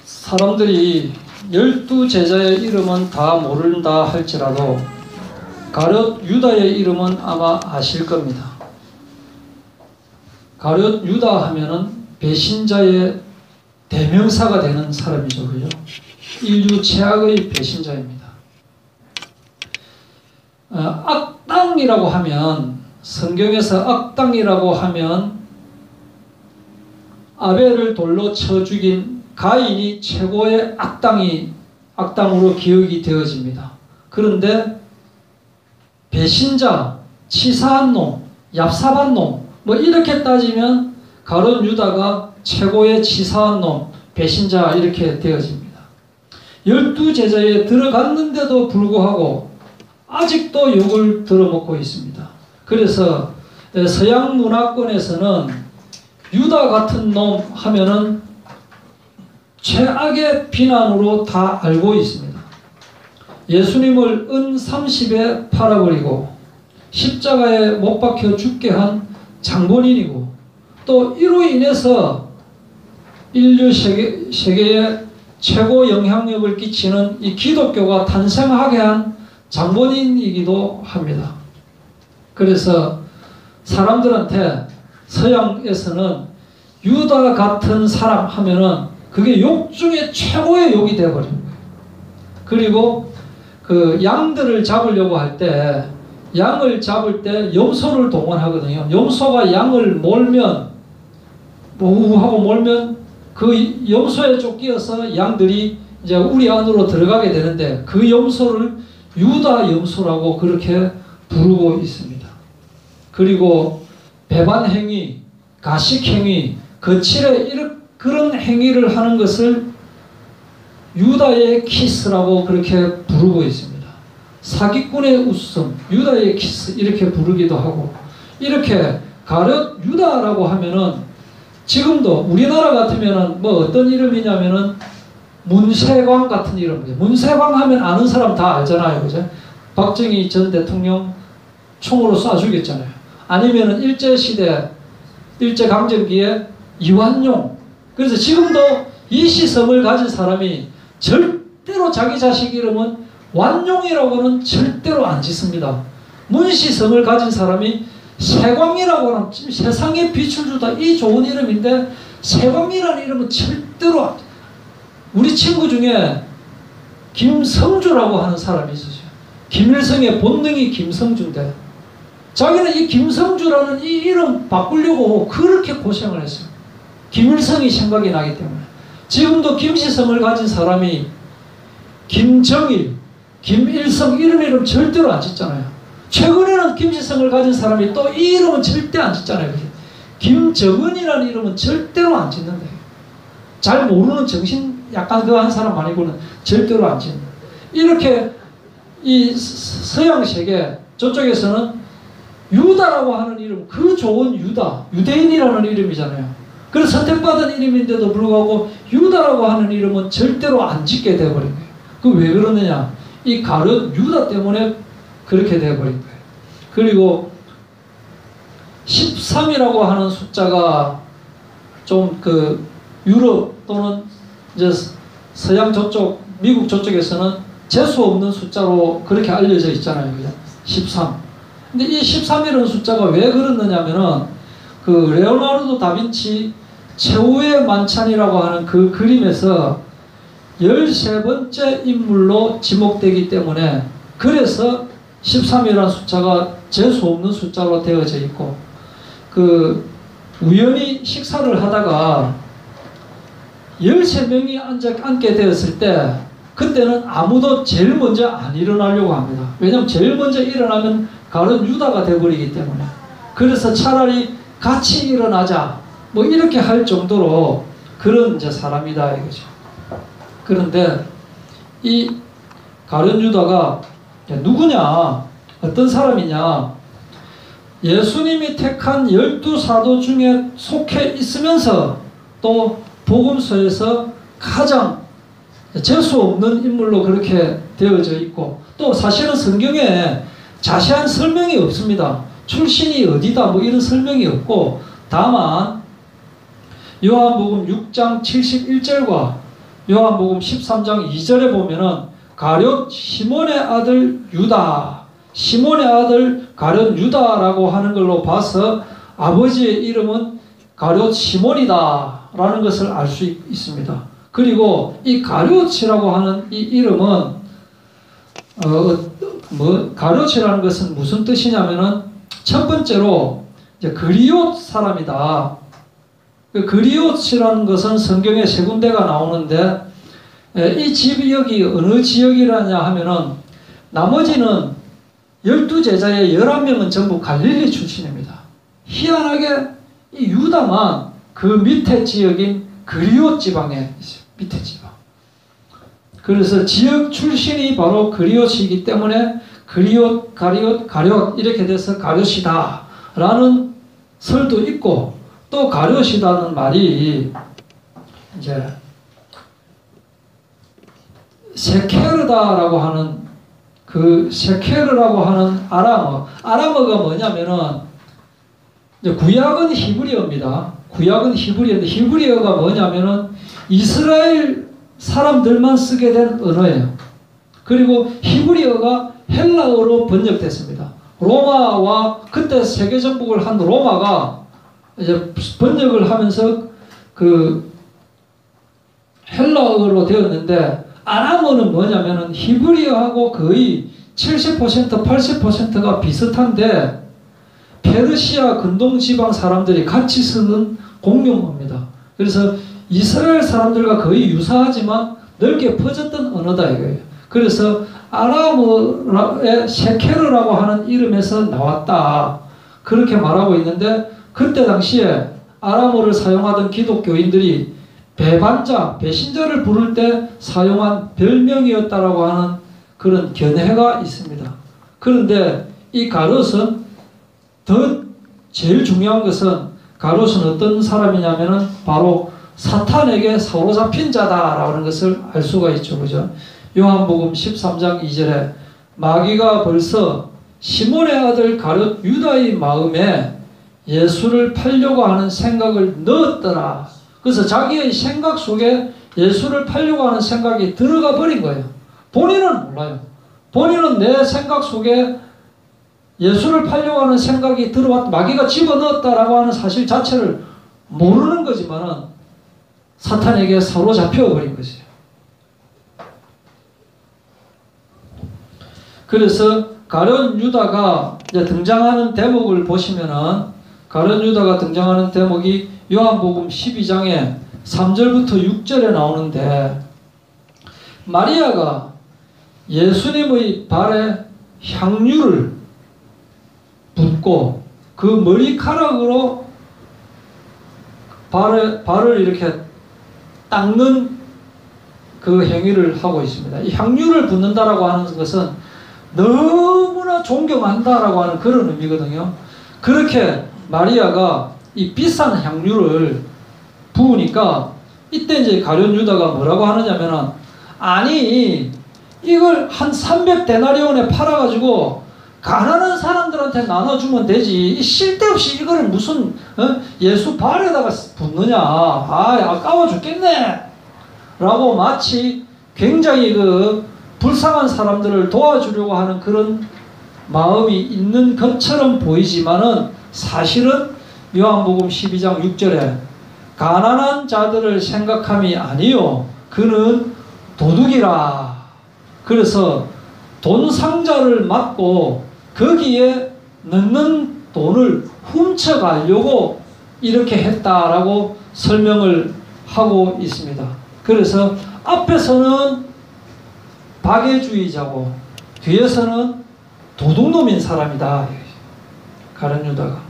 사람들이 12제자의 이름은 다 모른다 할지라도 가룟 유다의 이름은 아마 아실 겁니다. 가룟 유다 하면은 배신자의 대명사가 되는 사람이죠. 그죠? 인류 최악의 배신자입니다. 악당이라고 하면, 성경에서 악당이라고 하면 아벨을 돌로 쳐 죽인 가인이 최고의 악당으로 기억이 되어집니다. 그런데 배신자, 치사한 놈, 얍삽한 놈, 뭐 이렇게 따지면 가룟 유다가 최고의 치사한 놈, 배신자 이렇게 되어집니다. 12제자에 들어갔는데도 불구하고 아직도 욕을 들어먹고 있습니다. 그래서 서양 문화권에서는 유다 같은 놈 하면은 최악의 비난으로 다 알고 있습니다. 예수님을 은 30에 팔아버리고 십자가에 못 박혀 죽게 한 장본인이고, 또 이로 인해서 인류 세계에 최고 영향력을 끼치는 이 기독교가 탄생하게 한 장본인이기도 합니다. 그래서 사람들한테 서양에서는 유다 같은 사람 하면은 그게 욕 중에 최고의 욕이 되어버립니다. 그리고 그 양들을 잡으려고 할 때, 양을 잡을 때 염소를 동원하거든요. 염소가 양을 몰면, 우하고 몰면 그 염소에 쫓기어서 양들이 이제 우리 안으로 들어가게 되는데, 그 염소를 유다 염소라고 그렇게 부르고 있습니다. 그리고 배반행위, 가식행위, 거칠에 그런 행위를 하는 것을 유다의 키스라고 그렇게 부르고 있습니다. 사기꾼의 웃음, 유다의 키스 이렇게 부르기도 하고, 이렇게 가룟 유다라고 하면은 지금도 우리나라 같으면은 뭐 어떤 이름이냐면은 문세광 같은 이름이에요. 문세광 하면 아는 사람 다 알잖아요. 그죠? 박정희 전 대통령 총으로 쏴 죽였잖아요. 아니면은 일제시대, 일제강점기에 이완용. 그래서 지금도 이 시성을 가진 사람이 절대로 자기 자식 이름은 완용이라고는 절대로 안 짓습니다. 문시성을 가진 사람이 세광이라고는 세상에 빛을 주다 이 좋은 이름인데, 세광이라는 이름은 절대로 안. 우리 친구 중에 김성주라고 하는 사람이 있었어요. 김일성의 본능이 김성주인데 자기는 이 김성주라는 이 이름 바꾸려고 그렇게 고생을 했어요. 김일성이 생각이 나기 때문에. 지금도 김시성을 가진 사람이 김정일, 김일성 이런 이름 절대로 안 짓잖아요. 최근에는 김시성을 가진 사람이 또 이 이름은 절대 안 짓잖아요. 김정은이라는 이름은 절대로 안 짓는다. 잘 모르는 정신 약간 그한 사람 아니고는 절대로 안 짓는다. 이렇게 이 서양 세계 저쪽에서는 유다라고 하는 이름, 그 좋은 유다, 유대인이라는 이름이잖아요. 그래서 선택받은 이름인데도 불구하고 유다라고 하는 이름은 절대로 안 짓게 되어버린 거예요. 그 왜 그러느냐? 이 가룟 유다 때문에 그렇게 되어버린 거예요. 그리고 13이라고 하는 숫자가 좀 그 유럽 또는 이제 서양 저쪽, 미국 저쪽에서는 재수 없는 숫자로 그렇게 알려져 있잖아요. 13. 근데 이 13이라는 숫자가 왜 그렇느냐면은 그 레오나르도 다빈치 최후의 만찬이라고 하는 그 그림에서 13번째 인물로 지목되기 때문에, 그래서 13이라는 숫자가 재수 없는 숫자로 되어져 있고, 그 우연히 식사를 하다가 13명이 앉게 되었을 때 그때는 아무도 제일 먼저 안 일어나려고 합니다. 왜냐하면 제일 먼저 일어나면 가룟 유다가 되어버리기 때문에. 그래서 차라리 같이 일어나자 뭐 이렇게 할 정도로 그런 이제 사람이다 이거죠. 그런데 이 가룟 유다가 누구냐, 어떤 사람이냐, 예수님이 택한 12사도 중에 속해 있으면서 또 복음서에서 가장 재수 없는 인물로 그렇게 되어져 있고, 또 사실은 성경에 자세한 설명이 없습니다. 출신이 어디다 뭐 이런 설명이 없고, 다만 요한복음 6장 71절과 요한복음 13장 2절에 보면은 가룟 시몬의 아들 유다, 시몬의 아들 가룟 유다라고 하는 걸로 봐서 아버지의 이름은 가룟 시몬이다 라는 것을 알 수 있습니다. 그리고 이 가룟이라고 하는 이 이름은 가룟이라는 것은 무슨 뜻이냐면은 첫 번째로 이제 그리옷 사람이다. 그 그리옷이라는 것은 성경에 세 군데가 나오는데 이 지역이 어느 지역이라냐 하면은 나머지는 12제자의 11명은 전부 갈릴리 출신입니다. 희한하게 이 유다만 그 밑에 지역인 그리옷 지방에 있어요. 밑에 지방. 그래서 지역 출신이 바로 그리옷이기 때문에 그리옷, 가룟 이렇게 돼서 가룟이다 라는 설도 있고, 또 가룟이라는 말이 이제 세케르다라고 하는 그 세케르라고 하는 아람어가 뭐냐면은 구약은 히브리어입니다. 구약은 히브리어인데 히브리어가 뭐냐면은 이스라엘 사람들만 쓰게 된 언어예요. 그리고 히브리어가 헬라어로 번역됐습니다. 로마와 그때 세계 정복을 한 로마가 이제 번역을 하면서 그 헬라어로 되었는데, 아람어는 뭐냐면은 히브리어하고 거의 70% 80%가 비슷한데 페르시아 근동 지방 사람들이 같이 쓰는 공용어입니다. 그래서 이스라엘 사람들과 거의 유사하지만 넓게 퍼졌던 언어다 이거예요. 그래서 아람어의 세케르라고 하는 이름에서 나왔다 그렇게 말하고 있는데, 그때 당시에 아람어를 사용하던 기독교인들이 배신자를 부를 때 사용한 별명이었다라고 하는 그런 견해가 있습니다. 그런데 이 가롯은 제일 중요한 것은, 가롯은 어떤 사람이냐면은 바로 사탄에게 사로잡힌 자다라는 것을 알 수가 있죠. 그죠? 요한복음 13장 2절에 마귀가 벌써 시몬의 아들 가룟 유다의 마음에 예수를 팔려고 하는 생각을 넣었더라. 그래서 자기의 생각 속에 예수를 팔려고 하는 생각이 들어가 버린 거예요. 본인은 몰라요. 본인은 내 생각 속에 예수를 팔려고 하는 생각이 들어왔다, 마귀가 집어넣었다라고 하는 사실 자체를 모르는 거지만은 사탄에게 사로잡혀 버린 것이에요. 그래서 가룟 유다가 이제 등장하는 대목을 보시면은, 가룟 유다가 등장하는 대목이 요한복음 12장에 3절부터 6절에 나오는데, 마리아가 예수님의 발에 향유를 붓고 그 머리카락으로 발을 이렇게 닦는 그 행위를 하고 있습니다. 이 향유를 붓는다라고 하는 것은 너무나 존경한다라고 하는 그런 의미거든요. 그렇게 마리아가 이 비싼 향유를 부으니까 이때 이제 가룟 유다가 뭐라고 하느냐면은, 아니 이걸 한 300데나리온에 팔아가지고 가난한 사람들한테 나눠주면 되지, 이 쓸데없이 이거를 무슨 예수 발에다가 붓느냐, 아까워 죽겠네 라고 마치 굉장히 그 불쌍한 사람들을 도와주려고 하는 그런 마음이 있는 것처럼 보이지만은, 사실은 요한복음 12장 6절에 가난한 자들을 생각함이 아니요 그는 도둑이라. 그래서 돈 상자를 맞고 거기에 넣는 돈을 훔쳐가려고 이렇게 했다라고 설명을 하고 있습니다. 그래서 앞에서는 박애주의자고 뒤에서는 도둑놈인 사람이다, 가룟 유다가.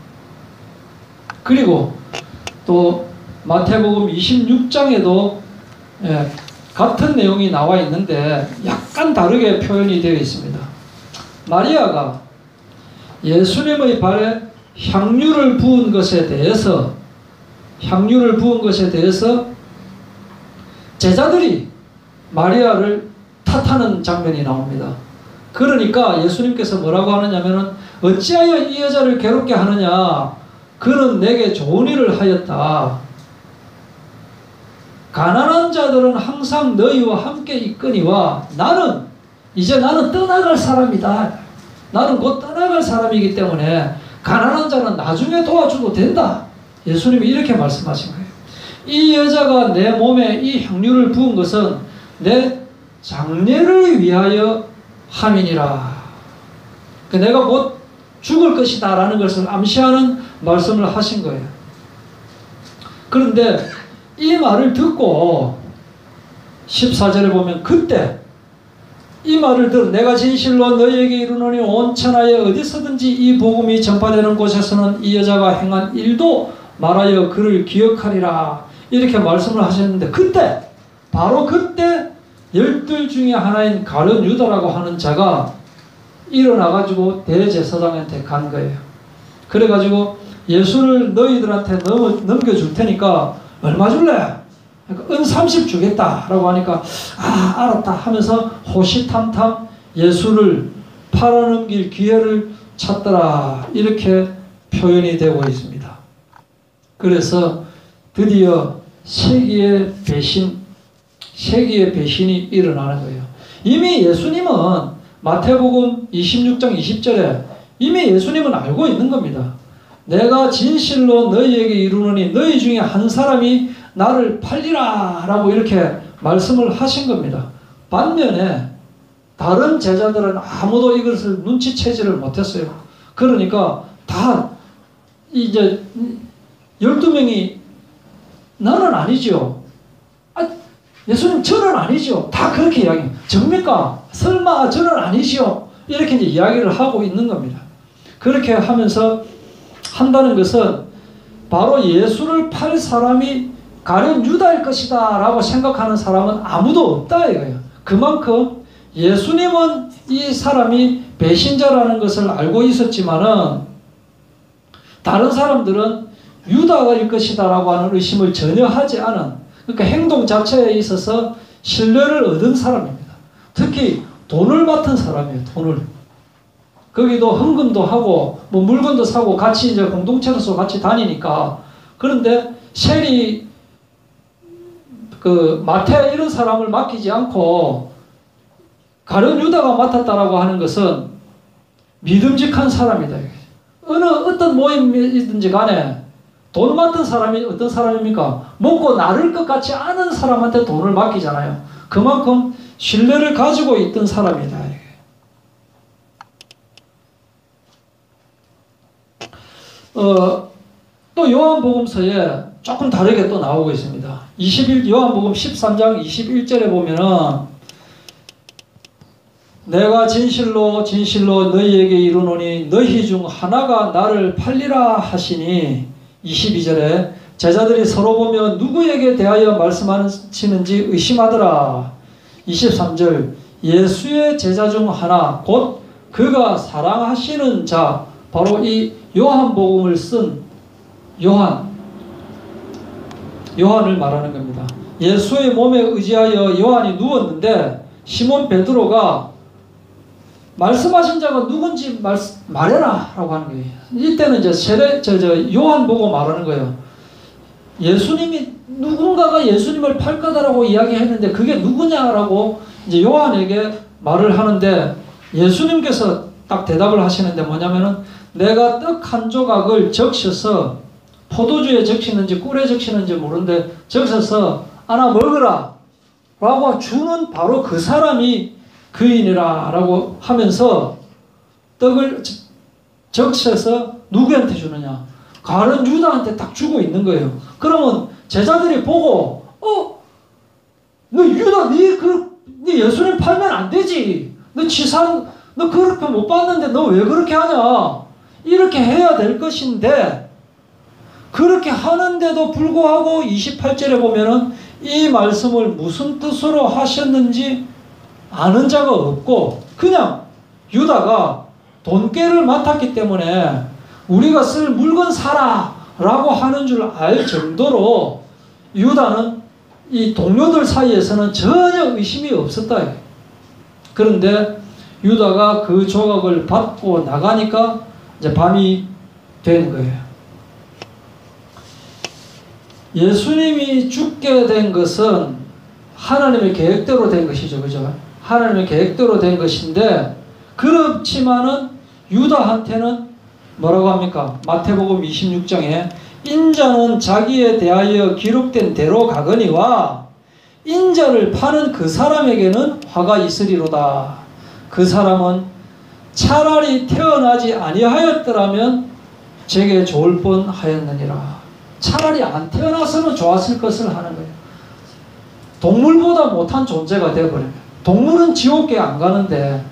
그리고 또 마태복음 26장에도 같은 내용이 나와 있는데 약간 다르게 표현이 되어 있습니다. 마리아가 예수님의 발에 향유를 부은 것에 대해서 제자들이 마리아를 탓하는 장면이 나옵니다. 그러니까 예수님께서 뭐라고 하느냐면은, 어찌하여 이 여자를 괴롭게 하느냐, 그는 내게 좋은 일을 하였다. 가난한 자들은 항상 너희와 함께 있거니와 이제 나는 떠나갈 사람이다. 나는 곧 떠나갈 사람이기 때문에 가난한 자는 나중에 도와줘도 된다. 예수님이 이렇게 말씀하신 거예요. 이 여자가 내 몸에 이 향유를 부은 것은 내 장례를 위하여 함이니라. 내가 곧 죽을 것이다 라는 것을 암시하는 말씀을 하신 거예요. 그런데 이 말을 듣고 14절에 보면 그때 이 말을 들은 내가 진실로 너희에게 이르노니 온 천하에 어디서든지 이 복음이 전파되는 곳에서는 이 여자가 행한 일도 말하여 그를 기억하리라. 이렇게 말씀을 하셨는데 바로 그때 12 중에 하나인 가룟 유다라고 하는 자가 일어나가지고 대제사장한테 간 거예요. 그래가지고 예수를 너희들한테 넘겨줄 테니까 얼마 줄래? 그러니까 은 30 주겠다라고 하니까 알았다 하면서 호시탐탐 예수를 팔아넘길 기회를 찾더라. 이렇게 표현이 되고 있습니다. 그래서 드디어 세기의 배신이 일어나는 거예요. 이미 예수님은 마태복음 26장 20절에 이미 예수님은 알고 있는 겁니다. 내가 진실로 너희에게 이르노니 너희 중에 한 사람이 나를 팔리라 라고 이렇게 말씀을 하신 겁니다. 반면에 다른 제자들은 아무도 이것을 눈치채지를 못했어요. 그러니까 다 이제 12명이 나는 아니죠. 예수님 저는 아니죠. 다 그렇게 이야기해요. 접니까? 설마 저는 아니시오. 이렇게 이제 이야기를 하고 있는 겁니다. 그렇게 하면서 한다는 것은 바로 예수를 팔 사람이 가룟 유다일 것이다 라고 생각하는 사람은 아무도 없다 이거예요. 그만큼 예수님은 이 사람이 배신자라는 것을 알고 있었지만은 다른 사람들은 유다일 것이다 라고 하는 의심을 전혀 하지 않은, 그러니까 행동 자체에 있어서 신뢰를 얻은 사람입니다. 특히 돈을 맡은 사람이에요. 돈을. 거기도 헌금도 하고 뭐 물건도 사고 같이 이제 공동체로서 같이 다니니까. 그런데 셀이 마태 이런 사람을 맡기지 않고 가룟 유다가 맡았다라고 하는 것은 믿음직한 사람이다. 어떤 모임이든지 간에 돈 맡은 사람이 어떤 사람입니까? 먹고 나를 것 같지 않은 사람한테 돈을 맡기잖아요. 그만큼 신뢰를 가지고 있던 사람이다. 또 요한복음서에 조금 다르게 또 나오고 있습니다. 요한복음 13장 21절에 보면은 내가 진실로 너희에게 이르노니 너희 중 하나가 나를 팔리라 하시니 22절에 제자들이 서로 보며 누구에게 대하여 말씀하시는지 의심하더라. 23절 예수의 제자 중 하나 곧 그가 사랑하시는 자 바로 이 요한복음을 쓴 요한을 말하는 겁니다. 예수의 몸에 의지하여 요한이 누웠는데 시몬 베드로가 말씀하신 자가 누군지 말해라 라고 하는 거예요. 이때는 이제 요한 보고 말하는 거예요. 예수님이 누군가가 예수님을 팔 거다라고 이야기했는데 그게 누구냐라고 이제 요한에게 말을 하는데 예수님께서 딱 대답을 하시는데 뭐냐면은 내가 떡 한 조각을 적셔서 포도주에 적시는지 꿀에 적시는지 모르는데 적셔서 하나 먹으라 라고 주는 바로 그 사람이 그인이라 라고 하면서 떡을 적셔서 누구한테 주느냐? 가룟 유다한테 딱 주고 있는 거예요. 그러면 제자들이 보고 너 유다 네 예수님 팔면 안 되지. 너 그렇게 못 봤는데 너 왜 그렇게 하냐? 이렇게 해야 될 것인데 그렇게 하는데도 불구하고 28절에 보면은 이 말씀을 무슨 뜻으로 하셨는지 아는 자가 없고 그냥 유다가 돈깨를 맡았기 때문에 우리가 쓸 물건 사라 라고 하는 줄 알 정도로 유다는 이 동료들 사이에서는 전혀 의심이 없었다. 그런데 유다가 그 조각을 받고 나가니까 이제 밤이 된 거예요. 예수님이 죽게 된 것은 하나님의 계획대로 된 것이죠. 그죠? 하나님의 계획대로 된 것인데, 그렇지만은 유다한테는 뭐라고 합니까? 마태복음 26장에 인자는 자기에 대하여 기록된 대로 가거니와 인자를 파는 그 사람에게는 화가 있으리로다. 그 사람은 차라리 태어나지 아니하였더라면 제게 좋을 뻔하였느니라. 차라리 안 태어나서는 좋았을 것을 하는 거예요. 동물보다 못한 존재가 되어버려요. 동물은 지옥에 안 가는데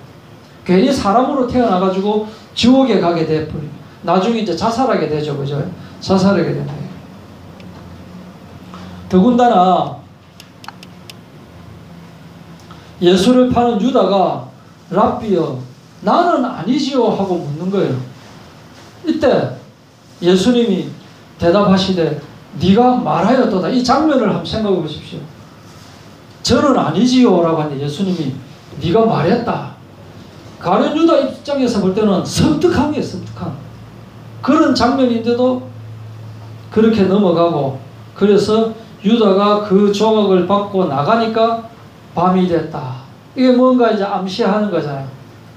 괜히 사람으로 태어나가지고 지옥에 가게 돼버려요. 나중에 이제 자살하게 되죠. 그죠? 자살하게 되는 거예요. 더군다나 예수를 파는 유다가 랍비여 나는 아니지요 하고 묻는 거예요. 이때 예수님이 대답하시되 네가 말하였도다. 이 장면을 한번 생각해 보십시오. 저는 아니지요 라고 하는데 예수님이 네가 말했다. 가룟 유다 입장에서 볼 때는 섬뜩한 게 섬뜩한 그런 장면인데도 그렇게 넘어가고, 그래서 유다가 그 조각을 받고 나가니까 밤이 됐다. 이게 뭔가 이제 암시하는 거잖아요.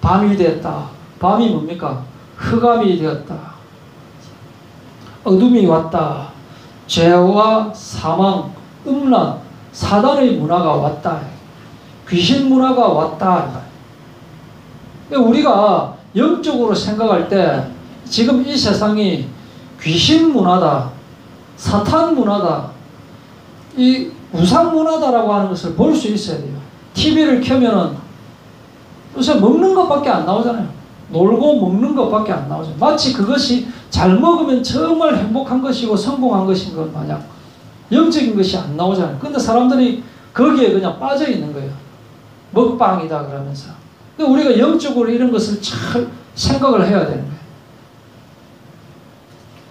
밤이 됐다. 밤이 뭡니까? 흑암이 되었다. 어둠이 왔다. 죄와 사망, 음란, 사단의 문화가 왔다. 귀신 문화가 왔다. 우리가 영적으로 생각할 때 지금 이 세상이 귀신 문화다, 사탄 문화다, 이 우상 문화다라고 하는 것을 볼 수 있어야 돼요. TV를 켜면은 요새 먹는 것밖에 안 나오잖아요. 놀고 먹는 것밖에 안 나오잖아요. 마치 그것이 잘 먹으면 정말 행복한 것이고 성공한 것인 것 마냥 영적인 것이 안 나오잖아요. 근데 사람들이 거기에 그냥 빠져 있는 거예요. 먹방이다 그러면서. 근데 우리가 영적으로 이런 것을 잘 생각을 해야 되는 거예요.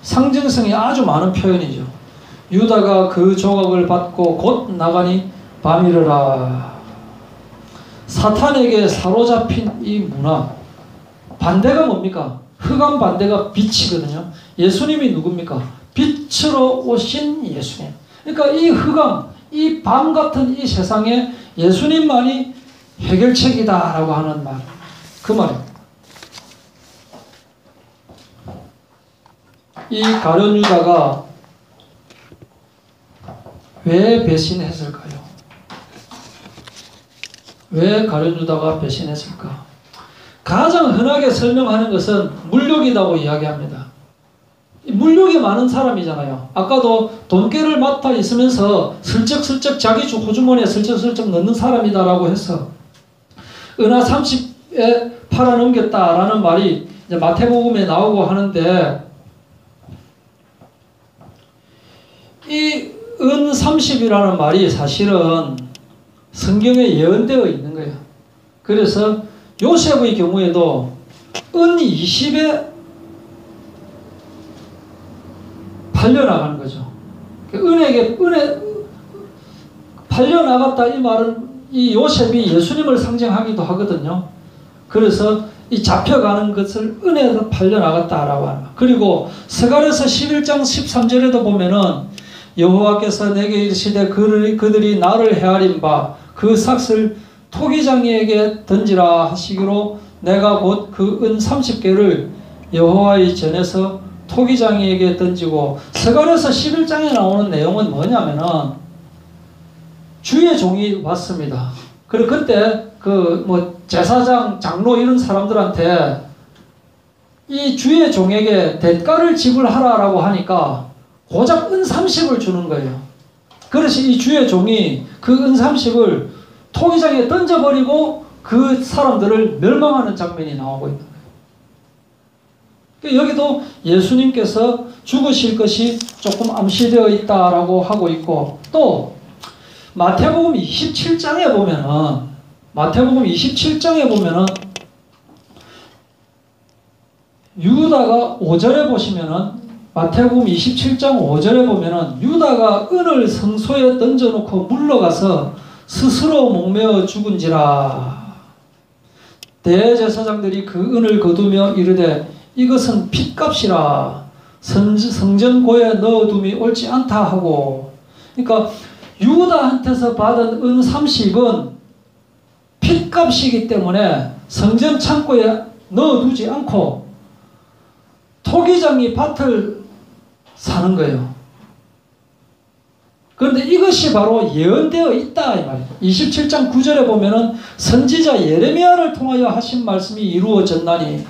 상징성이 아주 많은 표현이죠. 유다가 그 조각을 받고 곧 나가니 밤이르라. 사탄에게 사로잡힌 이 문화, 반대가 뭡니까? 흑암 반대가 빛이거든요. 예수님이 누굽니까? 빛으로 오신 예수님. 그러니까 이 흑암, 이 밤 같은 이 세상에 예수님만이 해결책이다라고 하는 말, 그 말입니다. 이 가룟 유다가 왜 배신했을까요? 왜 가룟 유다가 배신했을까? 가장 흔하게 설명하는 것은 물욕이라고 이야기합니다. 물욕이 많은 사람이잖아요. 아까도 돈깨를 맡아 있으면서 슬쩍슬쩍 자기 호주머니에 슬쩍슬쩍 넣는 사람이다라고 해서 은하 30에 팔아넘겼다라는 말이 이제 마태복음에 나오고 하는데, 이 은 30이라는 말이 사실은 성경에 예언되어 있는 거예요. 그래서 요셉의 경우에도 은 20에 팔려나가는 거죠. 은에 팔려나갔다 이 말은 이 요셉이 예수님을 상징하기도 하거든요. 그래서 이 잡혀가는 것을 은에서 팔려나갔다라고 합니다. 그리고 스가랴서 11장 13절에도 보면은 여호와께서 내게 이르시되 그들이 나를 헤아린 바 그 삭을 토기장이에게 던지라 하시기로 내가 곧 그 은 30개를 여호와의 전에서 토기장이에게 던지고, 스가랴서 11장에 나오는 내용은 뭐냐면은 주의 종이 왔습니다. 그리고 그때 제사장, 장로 이런 사람들한테 이 주의 종에게 대가를 지불하라라고 하니까 고작 은 30을 주는 거예요. 그래서 이 주의 종이 그 은 30을 토기장에 던져버리고 그 사람들을 멸망하는 장면이 나오고 있는 거예요. 여기도 예수님께서 죽으실 것이 조금 암시되어 있다라고 하고 있고, 또 마태복음 27장에 보면은 유다가 5절에 보시면은 마태복음 27장 5절에 보면은 유다가 은을 성소에 던져놓고 물러가서 스스로 목매어 죽은지라. 대제사장들이 그 은을 거두며 이르되 이것은 핏값이라. 성전고에 넣어둠이 옳지 않다 하고, 그러니까 유다한테서 받은 은 30은 핏값이기 때문에 성전 창고에 넣어두지 않고 토기장이 밭을 사는 거예요. 그런데 이것이 바로 예언되어 있다 이 말이에요. 27장 9절에 보면은 선지자 예레미야를 통하여 하신 말씀이 이루어졌나니,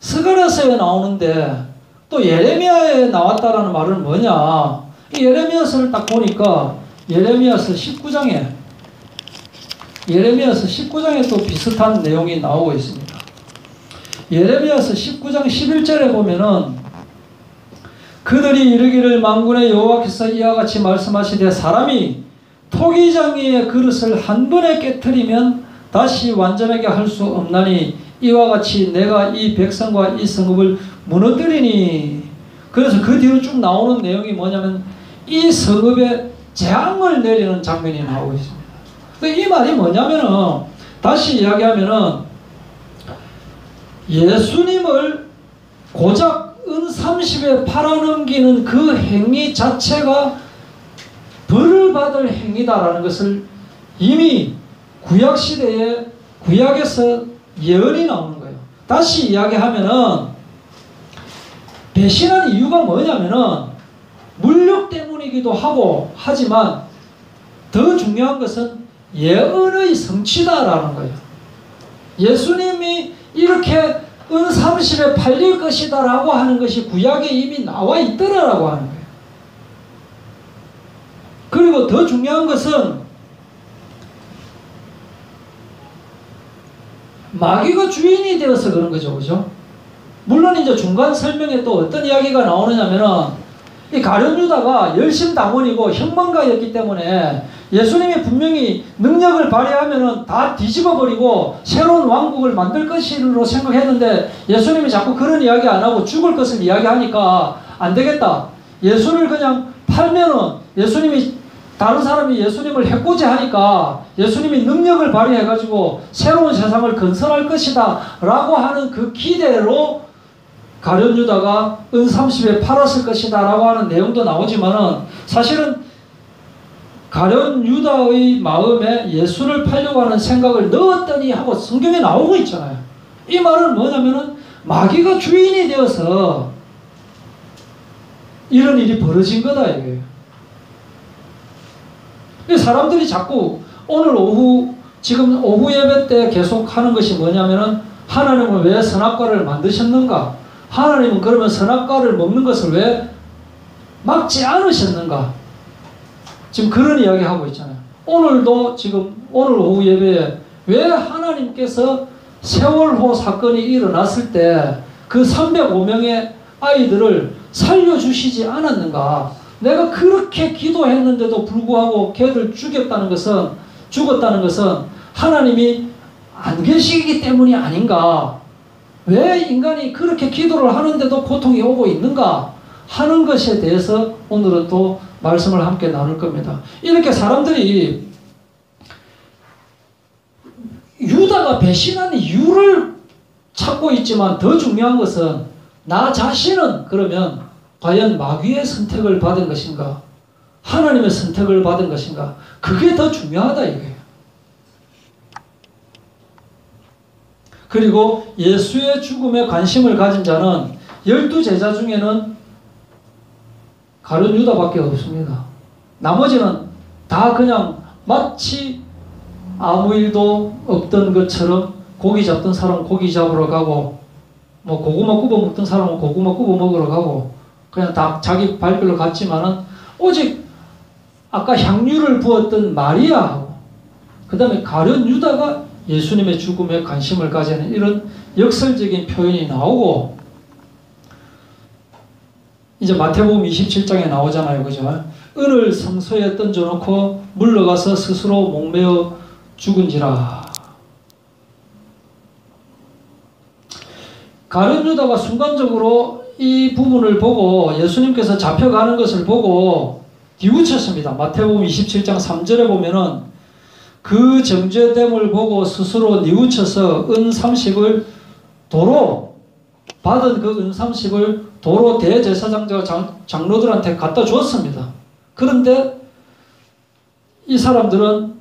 스가랴서에 나오는데 또 예레미야에 나왔다라는 말은 뭐냐? 이 예레미야서를 딱 보니까 예레미야서 19장에 또 비슷한 내용이 나오고 있습니다. 예레미야서 19장 11절에 보면은 그들이 이르기를 만군의 여호와께서 이와 같이 말씀하시되 사람이 토기장이의 그릇을 한 번에 깨트리면 다시 완전하게 할 수 없나니 이와 같이 내가 이 백성과 이 성읍을 무너뜨리니. 그래서 그 뒤로 쭉 나오는 내용이 뭐냐면 이 성읍에 재앙을 내리는 장면이 나오고 있습니다. 이 말이 뭐냐면은, 다시 이야기하면은 예수님을 고작 은 30에 팔아넘기는 그 행위 자체가 벌을 받을 행위다라는 것을 이미 구약시대에 구약에서 예언이 나오는 거예요. 다시 이야기하면은 배신한 이유가 뭐냐면은 물욕 때문이기도 하고 하지만 더 중요한 것은 예언의 성취다라는 거예요. 예수님이 이렇게 은 30에 팔릴 것이다 라고 하는 것이 구약에 이미 나와 있더라라고 하는 거예요. 그리고 더 중요한 것은 마귀가 주인이 되어서 그런 거죠. 그죠? 물론 이제 중간 설명에 또 어떤 이야기가 나오느냐면은 이 가룟 유다가 열심당원이고 형망가였기 때문에 예수님이 분명히 능력을 발휘하면은 다 뒤집어버리고 새로운 왕국을 만들 것으로 생각했는데 예수님이 자꾸 그런 이야기 안 하고 죽을 것을 이야기하니까 안 되겠다. 예수를 그냥 팔면은 예수님이 다른 사람이 예수님을 해코지 하니까 예수님이 능력을 발휘해가지고 새로운 세상을 건설할 것이다 라고 하는 그 기대로 가룟 유다가 은 30에 팔았을 것이다 라고 하는 내용도 나오지만은 사실은 가룟 유다의 마음에 예수를 팔려고 하는 생각을 넣었더니 하고 성경에 나오고 있잖아요. 이 말은 뭐냐면은 마귀가 주인이 되어서 이런 일이 벌어진 거다 이거예요. 사람들이 자꾸 오늘 오후 지금 오후 예배 때 계속 하는 것이 뭐냐면은 하나님은 왜 선악과를 만드셨는가? 하나님은 그러면 선악과를 먹는 것을 왜 막지 않으셨는가? 지금 그런 이야기 하고 있잖아요. 오늘도 지금 오늘 오후 예배에 왜 하나님께서 세월호 사건이 일어났을 때 그 305명의 아이들을 살려주시지 않았는가? 내가 그렇게 기도했는데도 불구하고 걔들 죽었다는 것은 하나님이 안 계시기 때문이 아닌가? 왜 인간이 그렇게 기도를 하는데도 고통이 오고 있는가 하는 것에 대해서 오늘은 또 말씀을 함께 나눌 겁니다. 이렇게 사람들이 유다가 배신한 이유를 찾고 있지만 더 중요한 것은 나 자신은 그러면 과연 마귀의 선택을 받은 것인가 하나님의 선택을 받은 것인가, 그게 더 중요하다 이거예요. 그리고 예수의 죽음에 관심을 가진 자는 12제자 중에는 가룟 유다밖에 없습니다. 나머지는 다 그냥 마치 아무 일도 없던 것처럼 고기 잡던 사람은 고기 잡으러 가고 뭐 고구마 굽어 먹던 사람은 고구마 굽어 먹으러 가고 그냥 다 자기 발길로 갔지만은 오직 아까 향유를 부었던 마리아하고 그 다음에 가룟 유다가 예수님의 죽음에 관심을 가지는 이런 역설적인 표현이 나오고, 이제 마태복음 27장에 나오잖아요. 그죠? 은을 성소에 던져놓고 물러가서 스스로 목매어 죽은지라. 가룟 유다가 순간적으로 이 부분을 보고 예수님께서 잡혀가는 것을 보고 뒤우쳤습니다. 마태복음 27장 3절에 보면은 그 정죄됨을 보고 스스로 뉘우쳐서 은 30을 도로 받은 그 은 30을 도로 대제사장과 장로들한테 갖다 줬습니다. 그런데 이 사람들은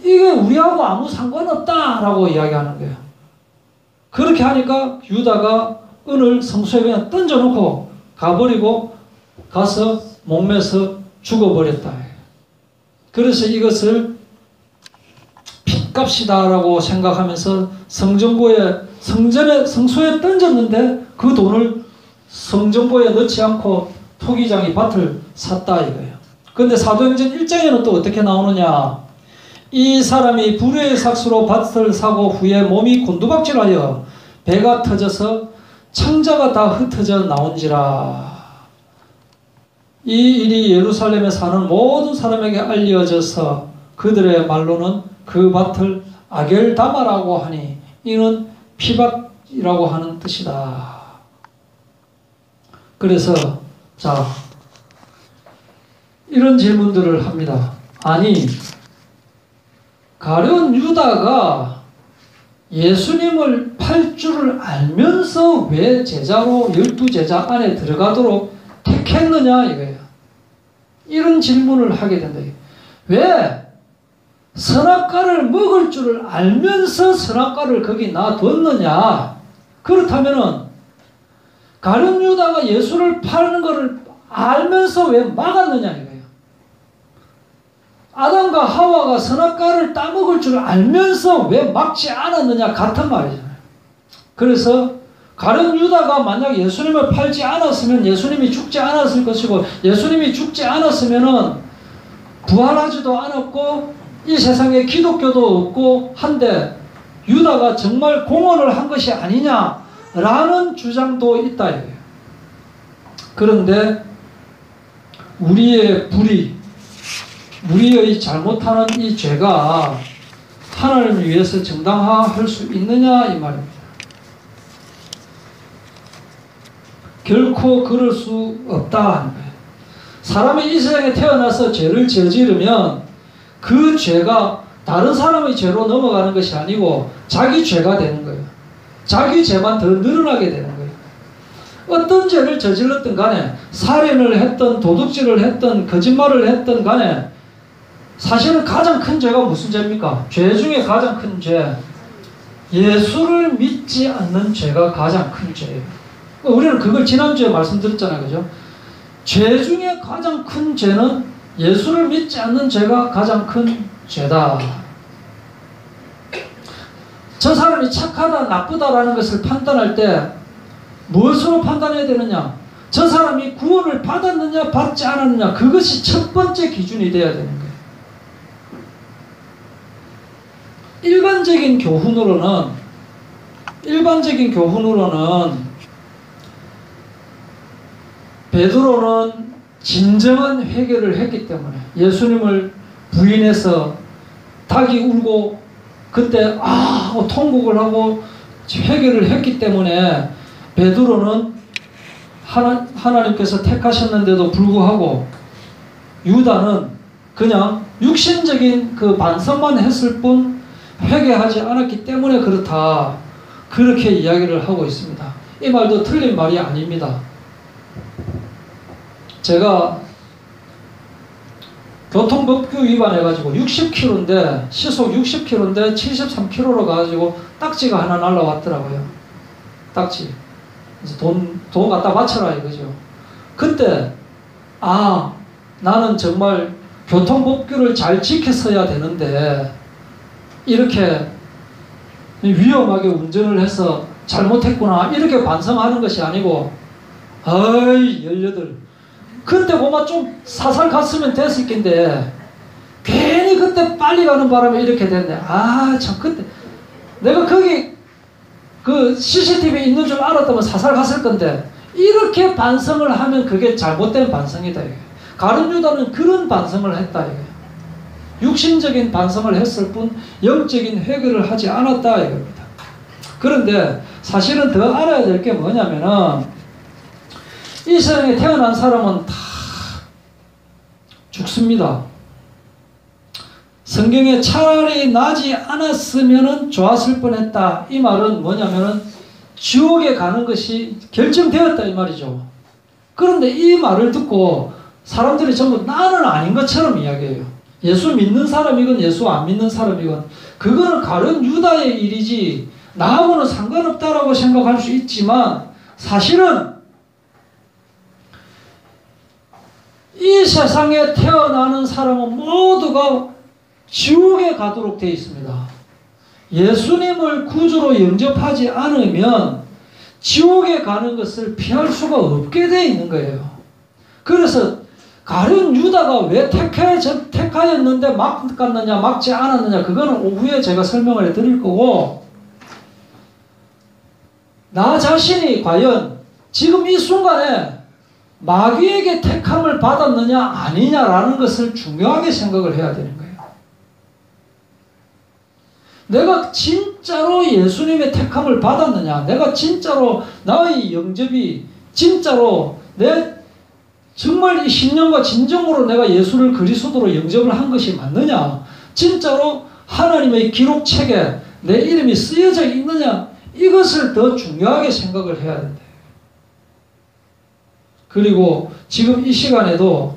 이게 우리하고 아무 상관없다라고 이야기하는 거예요. 그렇게 하니까 유다가 은을 성소에 그냥 던져놓고 가버리고 가서 목매서 죽어버렸다. 그래서 이것을 핏값이다라고 생각하면서 성소에 던졌는데 그 돈을 성전고에 넣지 않고 토기장이 밭을 샀다 이거예요. 그런데 사도행전 1장에는 또 어떻게 나오느냐. 이 사람이 불의의 삭수로 밭을 사고 후에 몸이 곤두박질하여 배가 터져서 창자가 다 흩어져 나온지라. 이 일이 예루살렘에 사는 모든 사람에게 알려져서 그들의 말로는 그 밭을 아겔다마라고 하니 이는 피밭이라고 하는 뜻이다. 그래서 자 이런 질문들을 합니다. 아니 가룟 유다가 예수님을 팔 줄을 알면서 왜 제자로 12제자 안에 들어가도록 택했느냐 이거예요. 이런 질문을 하게 된다. 왜 선악과를 먹을 줄을 알면서 선악과를 거기 놔뒀느냐. 그렇다면은 가룟 유다가 예수를 파는 것을 알면서 왜 막았느냐 이거예요. 아담과 하와가 선악과를 따먹을 줄 알면서 왜 막지 않았느냐 같은 말이잖아요. 그래서 가룟 유다가 만약 예수님을 팔지 않았으면 예수님이 죽지 않았을 것이고 예수님이 죽지 않았으면은 부활하지도 않았고 이 세상에 기독교도 없고 한데 유다가 정말 공헌을 한 것이 아니냐라는 주장도 있다 이거예요. 그런데 우리의 불의, 우리의 잘못하는 이 죄가 하나님을 위해서 정당화할 수 있느냐 이 말입니다. 결코 그럴 수 없다 하는 거예요. 사람이 이 세상에 태어나서 죄를 저지르면 그 죄가 다른 사람의 죄로 넘어가는 것이 아니고 자기 죄가 되는 거예요. 자기 죄만 더 늘어나게 되는 거예요. 어떤 죄를 저질렀든 간에 살인을 했든 도둑질을 했든 거짓말을 했든 간에 사실은 가장 큰 죄가 무슨 죄입니까? 죄 중에 가장 큰 죄, 예수를 믿지 않는 죄가 가장 큰 죄예요. 우리는 그걸 지난주에 말씀드렸잖아요. 그죠? 죄 중에 가장 큰 죄는 예수를 믿지 않는 죄가 가장 큰 죄다. 저 사람이 착하다 나쁘다라는 것을 판단할 때 무엇으로 판단해야 되느냐? 저 사람이 구원을 받았느냐 받지 않았느냐, 그것이 첫 번째 기준이 되어야 되는 거예요. 일반적인 교훈으로는 베드로는 진정한 회개를 했기 때문에 예수님을 부인해서 닭이 울고 그때 통곡을 하고 회개를 했기 때문에 베드로는 하나님께서 택하셨는데도 불구하고 유다는 그냥 육신적인 그 반성만 했을 뿐 회개하지 않았기 때문에 그렇다. 그렇게 이야기를 하고 있습니다. 이 말도 틀린 말이 아닙니다. 제가 교통법규 위반해가지고 60km인데 시속 60km인데 73km로 가가지고 딱지가 하나 날라왔더라고요. 딱지. 그래서 돈 갖다 바쳐라 이거죠. 그때 나는 정말 교통법규를 잘 지켰어야 되는데 이렇게 위험하게 운전을 해서 잘못했구나 이렇게 반성하는 것이 아니고 18 그때 보면 좀 사살 갔으면 됐을 텐데 괜히 그때 빨리 가는 바람에 이렇게 됐네. 참 그때 내가 거기 그 CCTV 있는 줄 알았다면 사살 갔을 건데 이렇게 반성을 하면 그게 잘못된 반성이다. 가룟 유다는 그런 반성을 했다. 육신적인 반성을 했을 뿐 영적인 회개를 하지 않았다 이겁니다. 그런데 사실은 더 알아야 될 게 뭐냐면은 이 세상에 태어난 사람은 다 죽습니다. 성경에 차라리 나지 않았으면 좋았을 뻔했다. 이 말은 뭐냐면은 지옥에 가는 것이 결정되었다 이 말이죠. 그런데 이 말을 듣고 사람들이 전부 나는 아닌 것처럼 이야기해요. 예수 믿는 사람이건 예수 안 믿는 사람이건 그거는 가룟 유다의 일이지 나하고는 상관없다라고 생각할 수 있지만 사실은 이 세상에 태어나는 사람은 모두가 지옥에 가도록 되어 있습니다. 예수님을 구주로 영접하지 않으면 지옥에 가는 것을 피할 수가 없게 되어 있는 거예요. 그래서 가룟 유다가 왜 택하였는데 막았느냐 막지 않았느냐 그거는 오후에 제가 설명을 해드릴 거고 나 자신이 과연 지금 이 순간에 마귀에게 택함을 받았느냐 아니냐라는 것을 중요하게 생각을 해야 되는 거예요. 내가 진짜로 예수님의 택함을 받았느냐, 내가 진짜로 나의 영접이 진짜로 내 정말 이 신령과 진정으로 내가 예수를 그리스도로 영접을 한 것이 맞느냐, 진짜로 하나님의 기록책에 내 이름이 쓰여져 있느냐, 이것을 더 중요하게 생각을 해야 된다. 그리고 지금 이 시간에도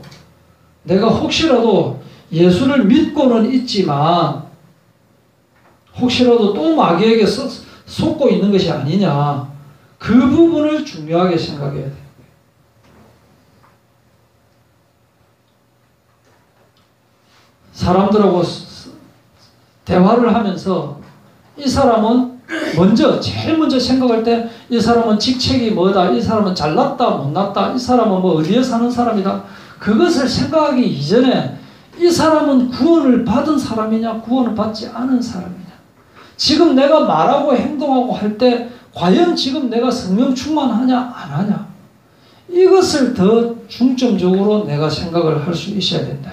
내가 혹시라도 예수를 믿고는 있지만 혹시라도 또 마귀에게 속고 있는 것이 아니냐, 그 부분을 중요하게 생각해야 돼요. 사람들하고 대화를 하면서 이 사람은 제일 먼저 생각할 때 이 사람은 직책이 뭐다, 이 사람은 잘났다 못났다, 이 사람은 뭐 어디에 사는 사람이다, 그것을 생각하기 이전에 이 사람은 구원을 받은 사람이냐 구원을 받지 않은 사람이냐, 지금 내가 말하고 행동하고 할 때 과연 지금 내가 성령 충만하냐 안 하냐, 이것을 더 중점적으로 내가 생각을 할 수 있어야 된다.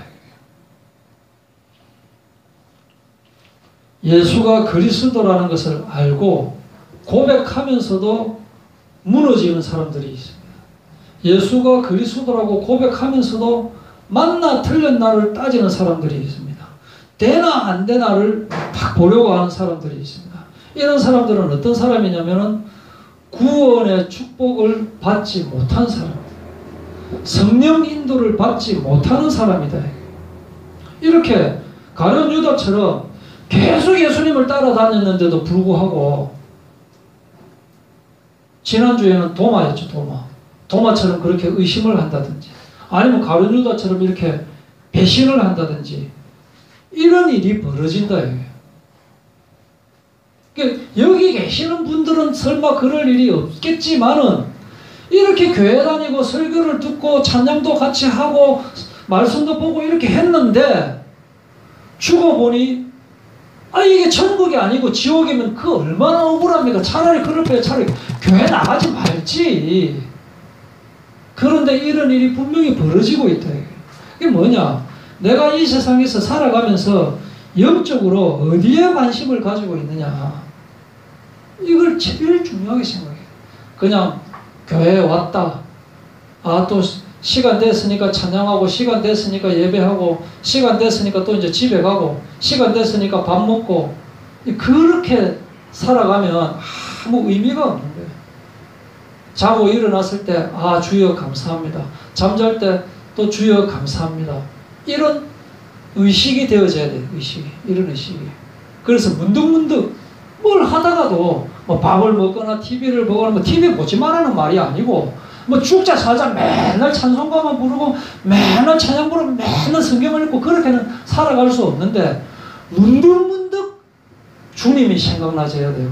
예수가 그리스도라는 것을 알고 고백하면서도 무너지는 사람들이 있습니다. 예수가 그리스도라고 고백하면서도 맞나 틀렸나를 따지는 사람들이 있습니다. 되나 안 되나를 딱 보려고 하는 사람들이 있습니다. 이런 사람들은 어떤 사람이냐면은 구원의 축복을 받지 못한 사람, 성령 인도를 받지 못하는 사람이다. 이렇게 가룟 유다처럼 계속 예수님을 따라다녔는데도 불구하고, 지난주에는 도마였죠. 도마처럼 그렇게 의심을 한다든지, 아니면 가룟 유다처럼 이렇게 배신을 한다든지, 이런 일이 벌어진다. 그러니까 여기 계시는 분들은 설마 그럴 일이 없겠지만은, 이렇게 교회 다니고 설교를 듣고 찬양도 같이 하고 말씀도 보고 이렇게 했는데 죽어보니 이게 천국이 아니고 지옥이면 그 얼마나 억울합니까? 차라리 그럴 바에 차라리 교회 나가지 말지. 그런데 이런 일이 분명히 벌어지고 있다. 이게 뭐냐? 내가 이 세상에서 살아가면서 영적으로 어디에 관심을 가지고 있느냐, 이걸 제일 중요하게 생각해요. 그냥 교회에 왔다, 또 시간 됐으니까 찬양하고, 시간 됐으니까 예배하고, 시간 됐으니까 또 이제 집에 가고, 시간 됐으니까 밥 먹고, 그렇게 살아가면 아무 의미가 없는 거예요. 자고 일어났을 때 주여 감사합니다, 잠잘 때 또 주여 감사합니다, 이런 의식이 되어져야 돼요. 이런 의식이. 그래서 문득문득 뭘 하다가도 뭐 밥을 먹거나 TV를 보거나, 뭐 TV 보지 말라는 말이 아니고, 뭐 죽자 살자 맨날 찬송가만 부르고 맨날 찬양 부르고 맨날 성경을 읽고 그렇게는 살아갈 수 없는데, 문득문득 주님이 생각나져야 돼요.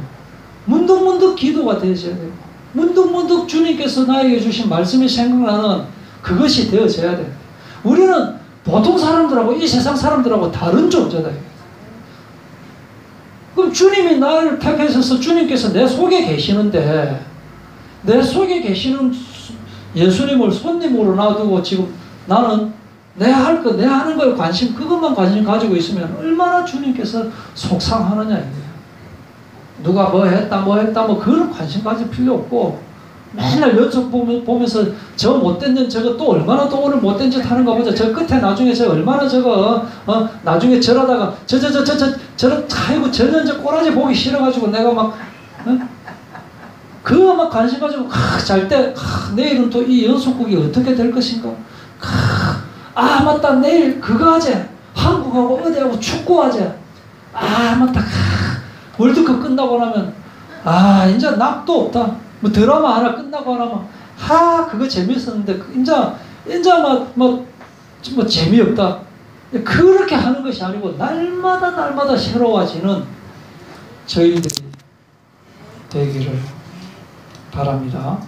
문득문득 기도가 되어져야 돼요. 문득문득 주님께서 나에게 주신 말씀이 생각나는 그것이 되어져야 돼요. 우리는 보통 사람들하고 이 세상 사람들하고 다른 존재다. 그럼 주님이 나를 택하셔서 주님께서 내 속에 계시는데, 내 속에 계시는 예수님을 손님으로 놔두고 지금 나는 내 할 거, 내 하는 거에 그것만 관심 가지고 있으면 얼마나 주님께서 속상하느냐 이거예요. 누가 뭐 했다 뭐 그런 관심 가질 필요 없고, 맨날 여쭤보면서 저 못된 년 저거 또 얼마나 또 오늘 못된 짓 하는가 보자, 저 끝에 나중에 저 얼마나 저거 나중에 저러다가 아이고 저는 저 꼬라지 보기 싫어가지고 내가 막 그거 막 관심 가지고 잘 때 내일은 또 이 연속국이 어떻게 될 것인가. 맞다, 내일 그거 하자. 한국하고 어디하고 축구하자. 맞다. 월드컵 끝나고 나면 이제 낙도 없다. 뭐 드라마 하나 끝나고 나면 그거 재밌었는데 이제 뭐 재미없다. 그렇게 하는 것이 아니고 날마다 새로워지는 저희들이 되기를 바랍니다.